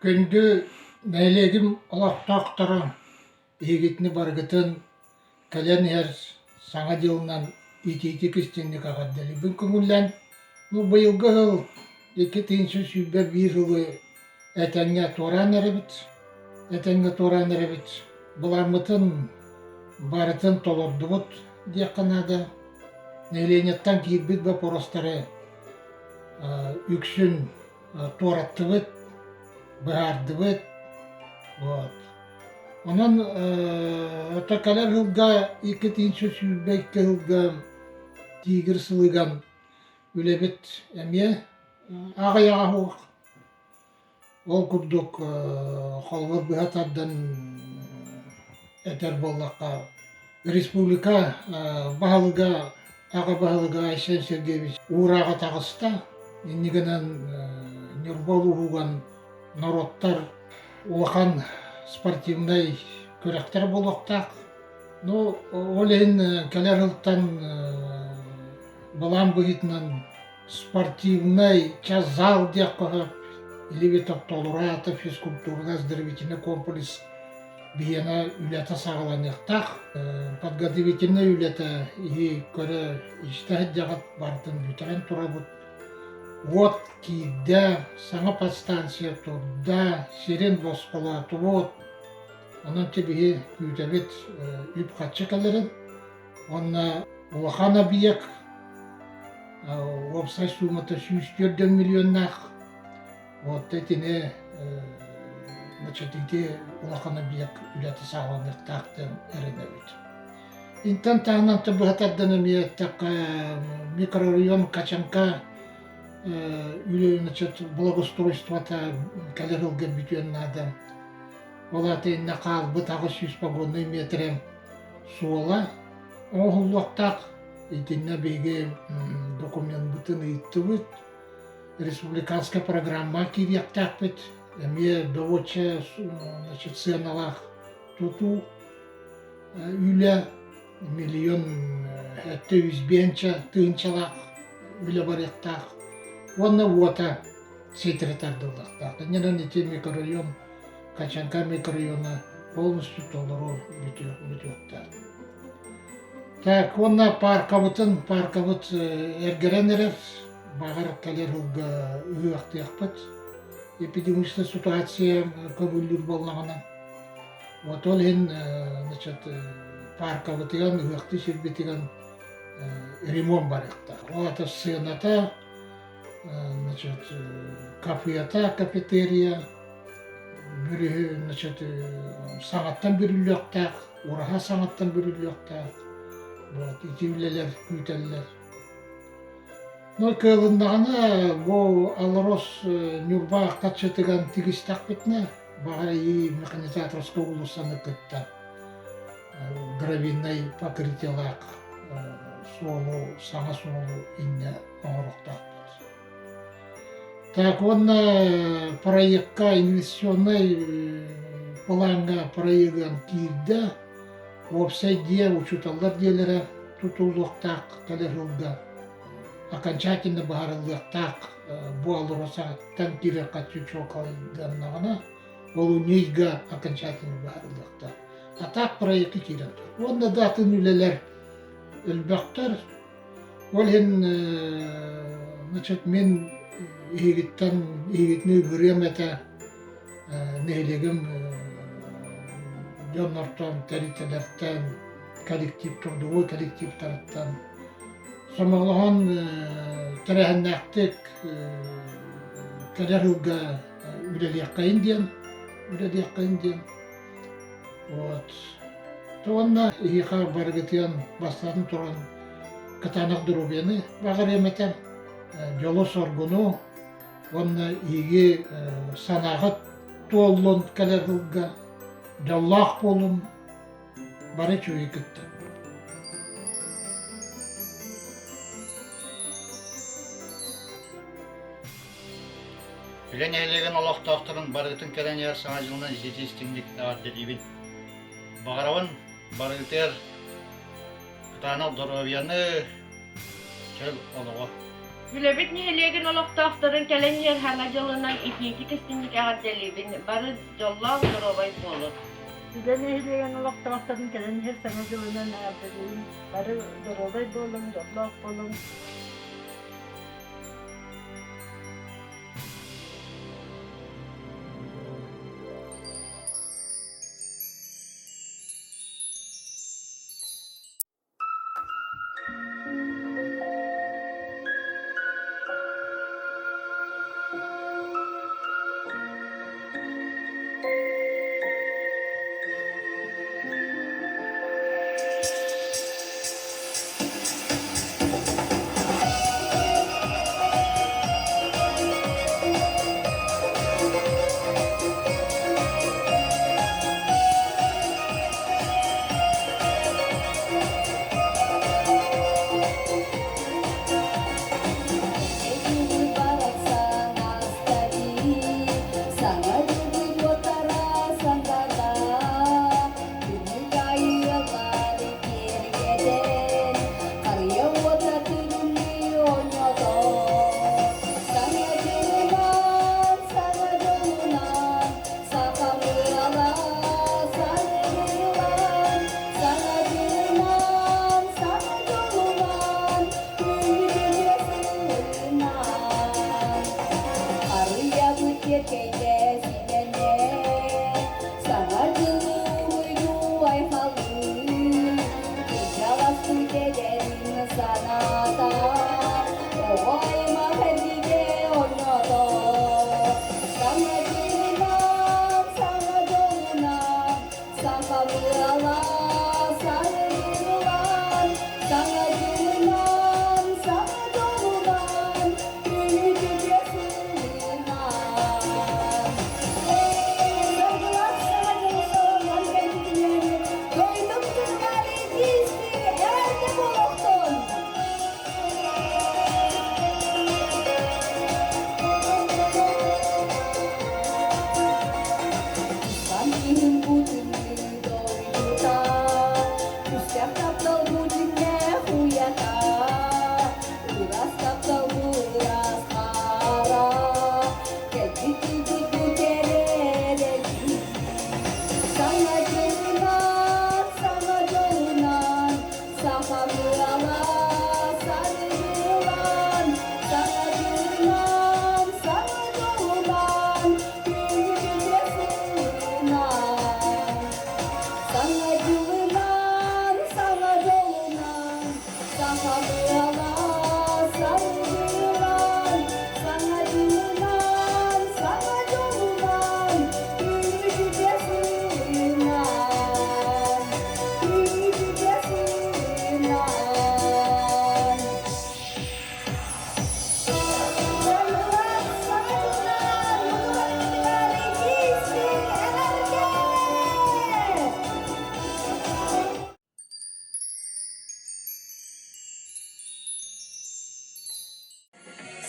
Көндө нәйлегім олақтақтары егетіні барғытын кәлен әр Саҥа Дьылынан ити кістенді қағаддалі. Бұл көңіллән бұйылғы ғыл 2-1 жылы әтәңге торан әребіт. Бұламытын барытын толырды бұд деқанады. Нәйленеттен кейбіт бі поростары үксін торатты бұд, бұғарды бұд. Онан өтәкәлер ғылға 2-2 ғылға тигір сылыған үлебет әме ағаяға хоқ. Ол күрдік қолғыр бұғатардан әтер боллаққа республика бағылыға, аға бағылыға Айсен Сергеевич ұраға тағыста. Енігінен нұрбол ұғыған народтар улахан спортивный көрәктер болуқтақ. Олен кәлер ғылттан балам бұғытынан спортивный час зал дек қығып, елебетіп толыраты физкультурно-оздоровительный комплекс бейені үлеті сағыланықтақ. Подготовительный үлеті көрі іштәхет жағат бартын бүтірен тұра бұд. Вот кейді саңа подстанция тұрда, серен босқыла тұвод. Онын тебеге күйтәбет үп қатшы кәлерін. Онна улахан абияк, опсай суматы 104 миллионнақ. Вот этіне улахан абияк үлеті сағыланықтақтың әрінәбет. Интан тағынан тұбығатардан әметтақ микрорайон Качанка благоустройствота кәлер ғылға бүтен адам. Олаты нақал бұтағы 100 погонный метрем суыла. Оғыл уақтақ етінне бейге документ бұтын үйтті бұд. Республиканская программа кирияқтақ бұд. Әме доводча сыналақ тұту үйлі миллион әтті үзбенча тыынчалақ үйлі барықтақ. Онна вота секретарды ұлақтақ. Ненен ете микрорайон, Качанка микрорайона полностью толыру бүтіоқтақ. Так, онна паркавытын, паркавыт әргерен әрер, бағар кәлер ұлға үйақты яқпыт. Эпидемическая ситуация көбілдір болнағына. Вот ол ен паркавытыған, үйақты сербетіған ремонт барықтақ. Олата сыйыната, кафеята, кафетерия, сағаттан бүрілі оқтақ, ұраға сағаттан бүрілі оқтақ, итеулелер, күйтелілер. Көліндағына бұл алырос нүрба қатшытыған тігістақ бетіне, бағара ей механизаторсқа ұлысаны күтті. Гравинай покрытиялақ, саңа суолу инне оңырықтақ. Так, онна проектқа инвестиционный планға проектын кирді. Опсай де учуталдар делері тұтылықтақ кәлер жылға. Окончательно бағарылықтақ бұл алыросағаттан кері қатшы чоқалданағына. Ол үнейға окончательно бағарылықтақ. А так проекті керен. Онда датын үлелер үлбақтар. Ол мен егітіні көрем әті нәйлегім жоннартан, тәрителерттен, коллектив тұрдуы, коллективтарыттан. Самағылаған тәрәхін әқтік кәлер ғылға үлелеққа инден. Тоғанна еға барғытыян бастарын тұран катанақ дұрубені бағар еметен. Жолы соргуну, онна еге санағыт толын кәлер ғылға, жоллақ болын, бары чөй күтті. Үлен әйлеген олақтақтырын барғытын кәлен әр Саҥа Дьылынан жетестіңдік ағады дейбін. Бағарауын барғытыр катанақ дұровияны кәл олыға. Gülebet nihelegen olaqtaqtарын kelen yer hana yılından iki keskinlik ağırdelibin barı jolla durobay bolur. Сүлэ нэһилиэгэн олохтоохтарын кэлэн иһэр саҥа дьылынан аардалыын бары доробай буолум жоллоох буолум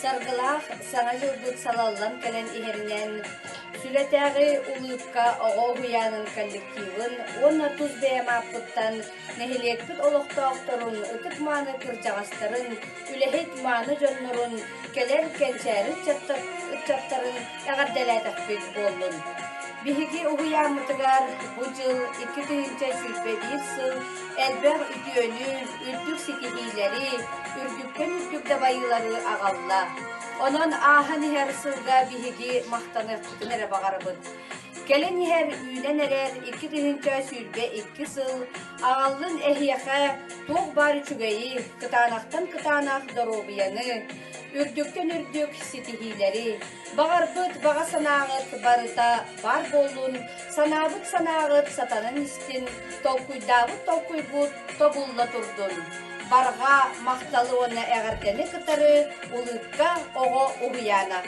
Саргылах саңа жылбыт салаллан кэлэн иһэринэн сүлэтээҕи улыыпка оҕо уһуяанын коллективын уонна туз бэйэмааппыттан нэһилиэкпит олохтоохторун ытык мааны кырдьаҕастарын үлэһит мааны дьоннорун кэлэр кэнчээри ытчаптарын эҕэрдэлээтэхпит буоллун. Биһиги уһуяаммытыгар бу жыл 2021 сыл элбэх үтүөнү үрдүк ситиһиилэри үрдүккөн үрдүк дабайылары аҕалла. Онон ааһан иһэр сылга биһиги махтаныахпытын эрэ баҕарыбыт. Келен иһэр үүнэн эрэр 2022 сыл аҕаллын эһиэхэ туох баары чүгэйи кытаанахтан кытаанах доробуяны үрдүктөн үрдүк ситиһиилэри баҕарбыт баҕа санааҕыт барыта бар боллун санаабыт санааҕыт сатанан истин толкуйдаабыт толкуйбут тобулла турдун. Барга макталы уонна эҕэрдэни кытары улыыпка оҕо уһуяана.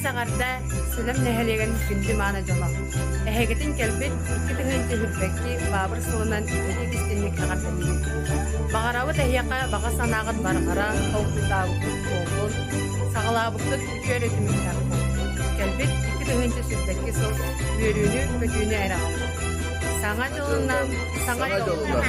sağarda sülem nehelegen gündü mana jama. Ehegetin kelbet iki tühünce hübbekki babır soğunan iki istinlik ağartani. Bağarağı tehiyaka bağa sanağın barğara kavkutavukut oğul, sağalabukut iki öğretimlikler kol. Kelbet iki tühünce sübbekki sol, yürüyünü kötüğünü era. Saŋa Dьылынан Saŋa Dьыла.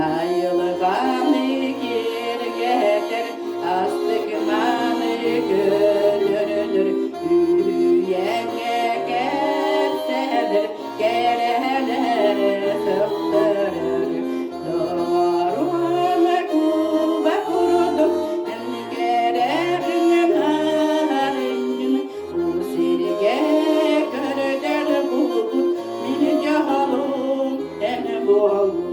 Ayılğanı gergeter, astıgmanı gödürülür. Yürüyenge gelsedir, gereler sıktırır. Doğruna kuba kuruduk, en gereğinin harinin. Bu sirge körder bulut, mini cahalum en boğulur.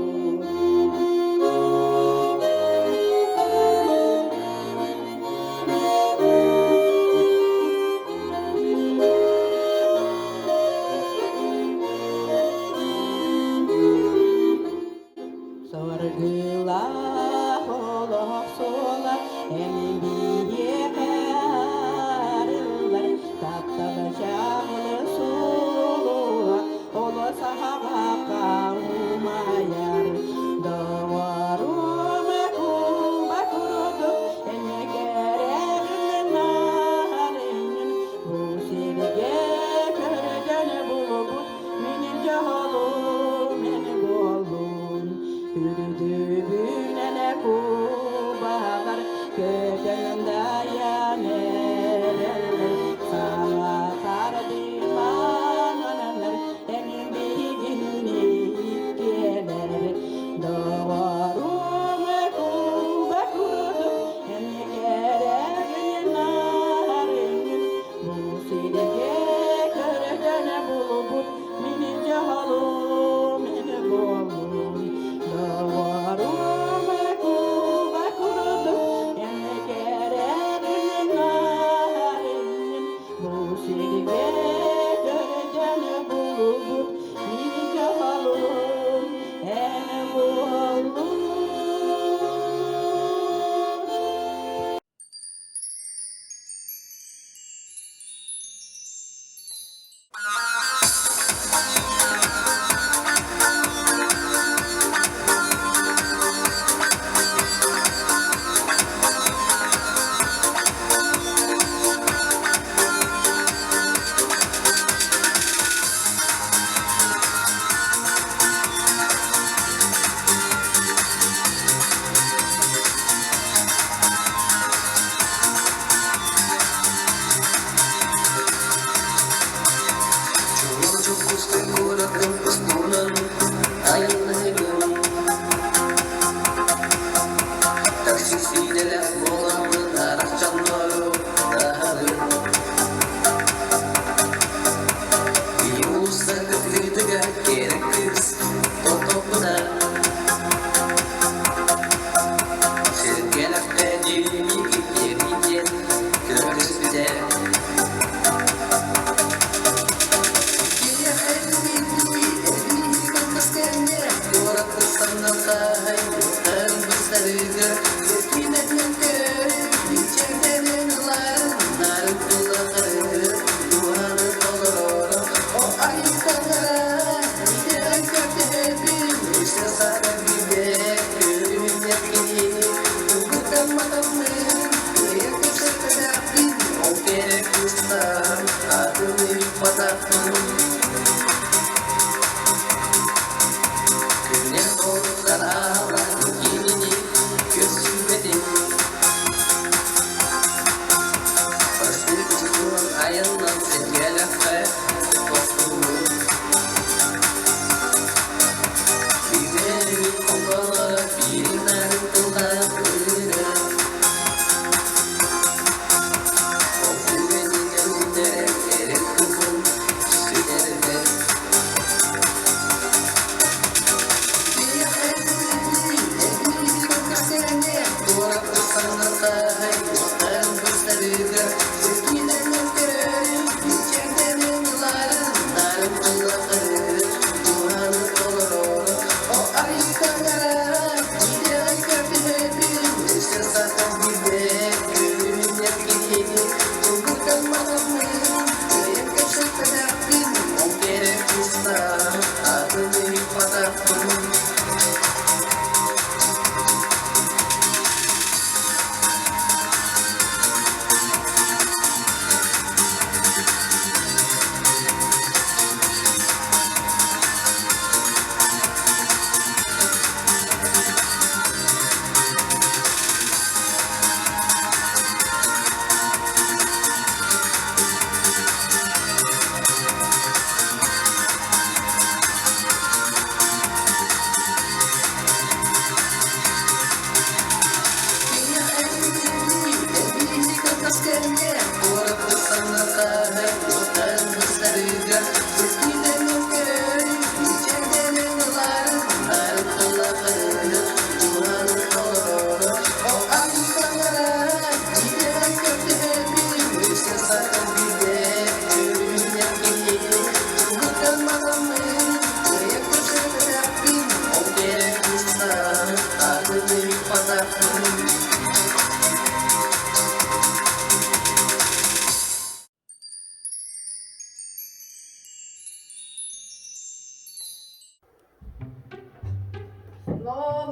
Sorgula olok sola emin biye karılar tatlı şahlı suluğa ola sahaga kavmayar doğaruma kumba kurudu emme gereğinin narinin bu sirge körden bulubut minin cahalum meni bolun yürüdü bünene kubalar köşeğinde yaneler sana kardimanlar emin bilgini gelir doğaruma kuba kurudu emme gereğinin narinin bu sirge körden bulubut minin cahalum meni bolun doğaruma kuba kurudu emme gereğinin narinin bu sirge körden bulubut minin cahalum ene bolun.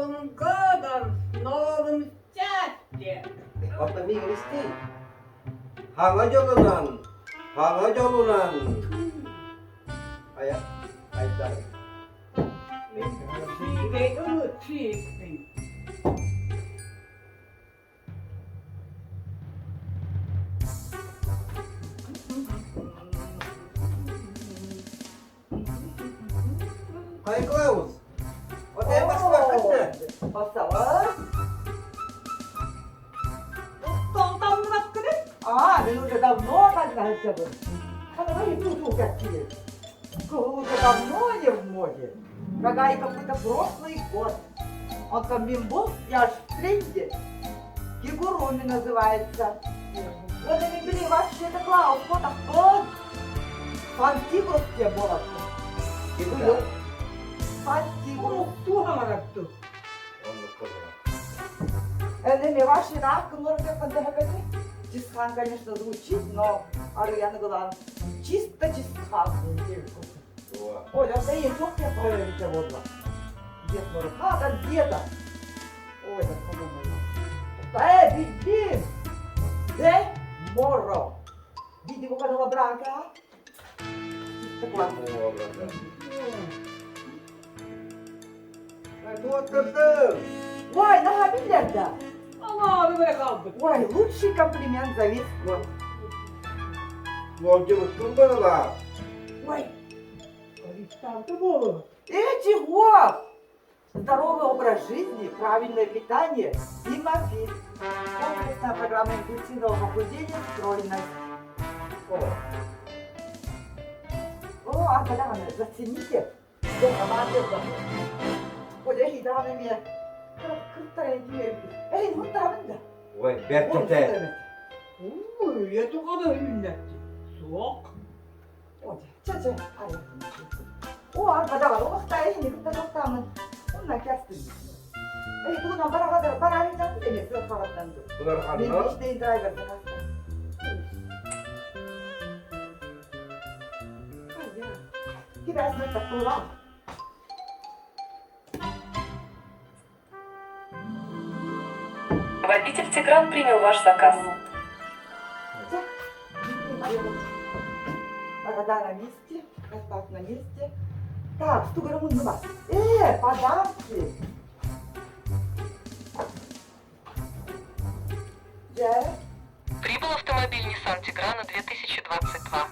Новым годом, с новым счастьем! Kapta mi Kristi? Hanga jolunan. Hanga jolunan. Aya. Ayda. Чикай, чикай. Kay Klaus. O te mas Passalar? Толтан раскры? Мен уже давно поднялся бы. Когда и тут какие. Уже давно не в моде. Когда и какой-то прошлый год. Он там бимбол, я аж в тренде. Кигуруми называется. Вот они были вообще-то Клаус, вот так вот. Фантигрус тебе было. Kimda? Фантигрус. Тухамаратту. Onu kozuna. Это не ваши навки, может, как поддавать. Чистхан, конечно, звучит, но Ариана Глан чисто чистхан. Tuo. Ой, а ты идёт, я проверить его. Дед может, надо деда. Ой, да подумала. Биди! Де моро. Види, как она брака. Чисто класс. Muovrata. Tuotturdum. Ой, на билерда. Ama bir böyle kaldık. Ой, лучший комплимент за весь год. Muovjavuttum bana la. Ой, Там-то было. чего? Здоровый образ жизни, правильное питание и мопед. Комплексная программа интенсивного похудения, стройность. А когда вы зацените, что команда подожди, да, на меня. Эй, вот там, да. Oi, Berkete. Uy, ya tu kadar ünletti. Soğuk. 어디? 저저 아래. 오, 바다가 오갔다. 이 그때 갔다면 혼나 캐스트. 에이, 누구나 바라가다 바라는 장 때문에 써 살았단 거. Kılar 내 hanına. 미시대 드라이버 갔다. 기다렸을 때 돌아. Водитель Тигран принял ваш заказ. Вода на месте, расклад на месте. Так, 100 грамм нема. Подарки. Да? Прибыл автомобиль Nissan Тиграна 2022.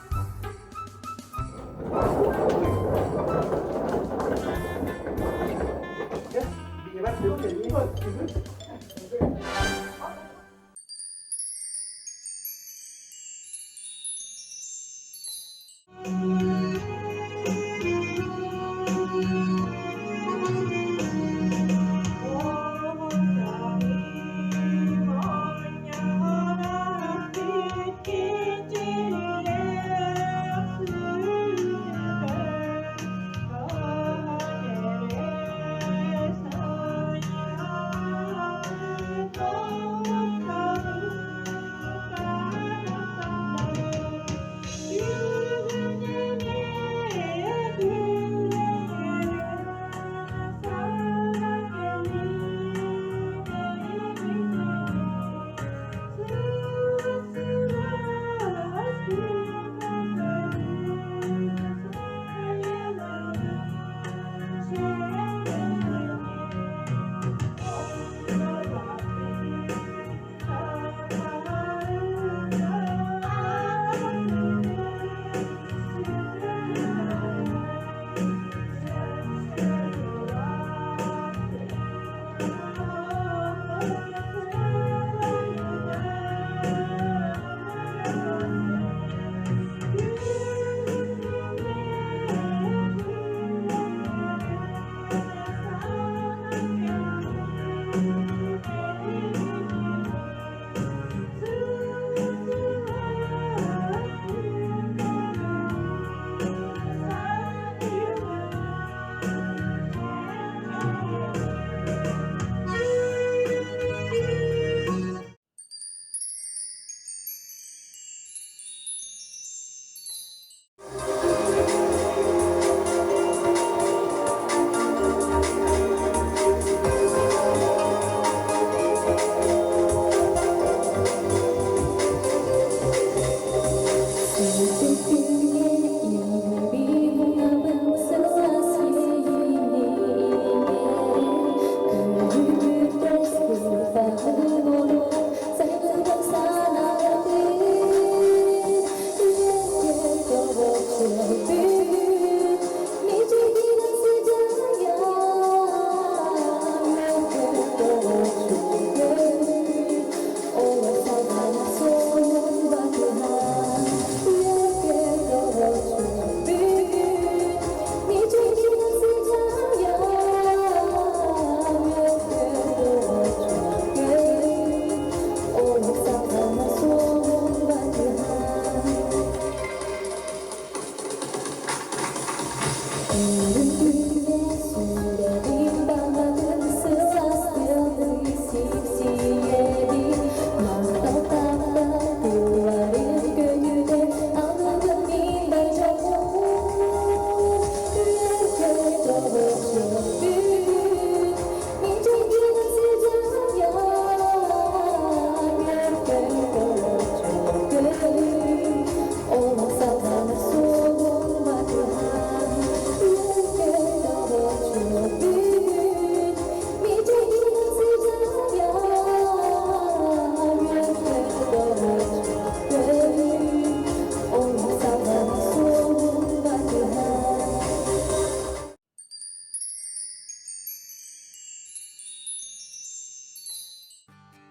Oh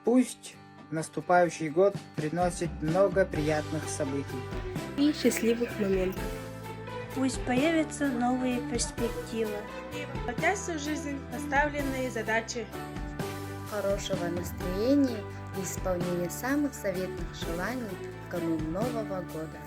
Пусть наступающий год приносит много приятных событий и счастливых моментов. Пусть появятся новые перспективы. Воплотятся в жизнь поставленные задачи. Хорошего настроения и исполнения самых заветных желаний в канун Нового года.